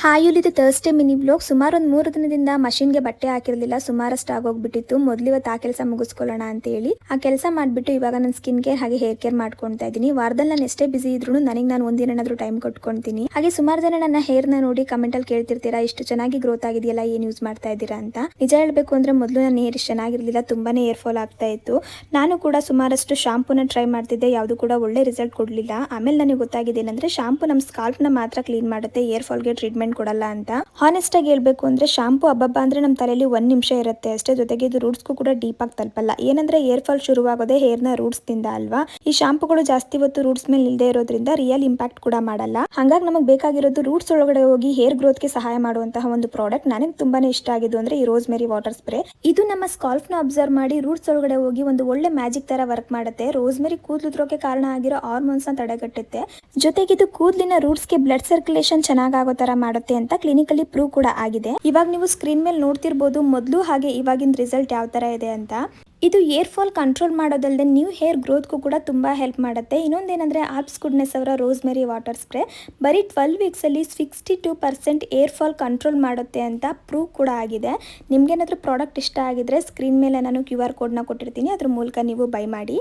Hi ಇದು Thursday mini blog. ಸುಮಾರು ಒಂದು 3 ದಿನದಿಂದ ಮಷಿನ್ಗೆ ಬಟ್ಟೆ ಹಾಕಿರಲಿಲ್ಲ. ಸುಮಾರಷ್ಟು ಆಗೋಗ್ಬಿಟ್ಟಿತ್ತು. ಮೊದಲು ಇವತ್ತು ಆ ಕೆಲಸ ಮುಗಿಸ್ಕೊಳ್ಳೋಣ ಅಂತ ಹೇಳಿ ಆ ಕೆಲಸ ಮಾಡಿಬಿಟ್ಟು ಇವಾಗ ನಾನು ಸ್ಕಿನ್ ಕೇರ್ ಹಾಗೆ ಹೇರ್ ಕೇರ್ ಮಾಡ್ಕೊಳ್ತಾ ಇದ್ದೀನಿ. ವಾರದಲ್ಲಿ ನಾನು ಎಷ್ಟೇ ಬಿಸಿ ಇದ್ರೂ ನನಗೆ ನಾನು ಒಂದಿನೇನಾದರೂ ಟೈಮ್ ಕೊಟ್ಕೊಳ್ತೀನಿ. ಹಾಗೆ ಸುಮಾರು ಜನ ನನ್ನ ಹೇರ್ನ ನೋಡಿ ಕಮೆಂಟಲ್ಲಿ ಕೇಳ್ತಿರ್ತೀರಾ, ಇಷ್ಟು ಚೆನ್ನಾಗಿ ಗ್ರೋತ್ ಆಗಿದೆಯಲ್ಲ, ಏನು ಯೂಸ್ ಮಾಡ್ತಾ ಇದ್ದೀರಾ ಅಂತ. ನಿಜ ಹೇಳಬೇಕು ಅಂದರೆ ಮೊದಲು ನನ್ನ ಹೇರ್ ಇಷ್ಟು ಚೆನ್ನಾಗಿರಲಿಲ್ಲ, ತುಂಬಾನೇ ಹೇರ್ ಫಾಲ್ ಆಗ್ತಾ ಇತ್ತು. ನಾನು ಕೂಡ ಸುಮಾರಷ್ಟು ಶಾಂಪೂನ ಟ್ರೈ ಮಾಡ್ತಿದ್ದೆ, ಯಾವುದು ಕೂಡ ಒಳ್ಳೆ ರಿಸಲ್ಟ್ ಕೊಡಲಿಲ್ಲ. ಆಮೇಲೆ ನನಗೆ ಗೊತ್ತಾಗಿದೆ ಏನಂದ್ರೆ ಶಾಂಪೂ ನಮ್ಮ ಸ್ಕಾಲ್ಪ್ನ ಮಾತ್ರ ಕ್ಲೀನ್ ಮಾಡುತ್ತೆ, ಹೇರ್ ಫಾಲ್ಗೆ ಟ್ರೀಟ್ಮೆಂಟ್ ಕೊಡಲ್ಲ ಅಂತ. ಹಾನೆಸ್ಟ್ ಆಗಿ ಹೇಳ್ಬೇಕು ಅಂದ್ರೆ ಶಾಂಪೂ ಹಬ್ಬಬ್ಬ ಅಂದ್ರೆ ನಮ್ಮ ತಲೆಯಲ್ಲಿ 1 ನಿಮಿಷ ಇರುತ್ತೆ ಅಷ್ಟೇ. ಜೊತೆಗೆ ಇದು ರೂಟ್ಸ್ಗೂ ಕೂಡ ಡೀಪ್ ಆಗಿ ತಲುಪಲ್ಲ. ಏನಂದ್ರೆ ಹೇರ್ ಫಾಲ್ ಶುರುವಾಗೋದೇ ಹೇರ್ನ ರೂಟ್ಸ್ ನಿಂದ ಅಲ್ವಾ. ಈ ಶಾಂಪೂಗಳು ಜಾಸ್ತಿ ಹೊತ್ತು ರೂಟ್ಸ್ ಮೇಲೆ ನಿಲ್ದೇ ಇರೋದ್ರಿಂದ ರಿಯಲ್ ಇಂಪ್ಯಾಕ್ಟ್ ಕೂಡ ಮಾಡಲ್ಲ. ಹಾಗಾಗಿ ನಮಗೆ ಬೇಕಾಗಿರೋದು ರೂಟ್ಸ್ ಒಳಗಡೆ ಹೋಗಿ ಹೇರ್ ಗ್ರೋತ್ ಗೆ ಸಹಾಯ ಮಾಡುವಂತಹ ಒಂದು ಪ್ರಾಡಕ್ಟ್. ನನಗೆ ತುಂಬಾನೇ ಇಷ್ಟ ಆಗಿದ್ದು ಅಂದ್ರೆ ಈ ರೋಸ್ಮೆರಿ ವಾಟರ್ ಸ್ಪ್ರೇ. ಇದು ನಮ್ಮ ಸ್ಕಾಲ್ಪ್ ನ ಅಬ್ಸರ್ವ್ ಮಾಡಿ ರೂಟ್ಸ್ ಒಳಗಡೆ ಹೋಗಿ ಒಂದು ಒಳ್ಳೆ ಮ್ಯಾಜಿಕ್ ತರ ವರ್ಕ್ ಮಾಡುತ್ತೆ. ರೋಸ್ಮೆರಿ ಕೂದಲುದ್ರೋಕೆ ಕಾರಣ ಆಗಿರೋ ಹಾರ್ಮೋನ್ಸ್ ನ ತಡೆಗಟ್ಟುತ್ತೆ. ಜೊತೆಗೆ ಇದು ಕೂದಲಿನ ರೂಟ್ಸ್ ಗೆ ಬ್ಲಡ್ ಸರ್ಕ್ಯುಲೇಷನ್ ಚೆನ್ನಾಗೋ ತರ ಮಾಡುತ್ತೆ ಅಂತ ಕ್ಲಿನಿಕಲಿ ಪ್ರೂವ್ ಕೂಡ ಆಗಿದೆ. ಇವಾಗ ನೀವು ಸ್ಕ್ರೀನ್ ಮೇಲೆ ನೋಡ್ತಿರ್ಬೋದು ಮೊದಲು ಹಾಗೆ ಇವಾಗಿನ ರಿಸಲ್ಟ್ ಯಾವ ತರ ಇದೆ ಅಂತ. ಇದು ಹೇರ್ ಫಾಲ್ ಕಂಟ್ರೋಲ್ ಮಾಡೋದಲ್ಲದೆ ನ್ಯೂ ಹೇರ್ ಗ್ರೋತ್ಗೂ ಕೂಡ ತುಂಬಾ ಹೆಲ್ಪ್ ಮಾಡುತ್ತೆ. ಇನ್ನೊಂದೇನಂದ್ರೆ ಆಲ್ಪ್ಸ್ ಗುಡ್ನೆಸ್ ಅವರ ರೋಸ್ಮೆರಿ ವಾಟರ್ ಸ್ಪ್ರೇ ಬರೀ 12 ವೀಕ್ಸ್ ಅಲ್ಲಿ 62% ಹೇರ್ ಫಾಲ್ ಕಂಟ್ರೋಲ್ ಮಾಡುತ್ತೆ ಅಂತ ಪ್ರೂವ್ ಕೂಡ ಆಗಿದೆ. ನಿಮ್ಗೇನಾದ್ರೂ ಪ್ರಾಡಕ್ಟ್ ಇಷ್ಟ ಆಗಿದ್ರೆ ಸ್ಕ್ರೀನ್ ಮೇಲೆ ನಾನು QR ಕೋಡ್ನ ಕೊಟ್ಟಿರ್ತೀನಿ, ಅದ್ರ ಮೂಲಕ ನೀವು ಬೈ ಮಾಡಿ.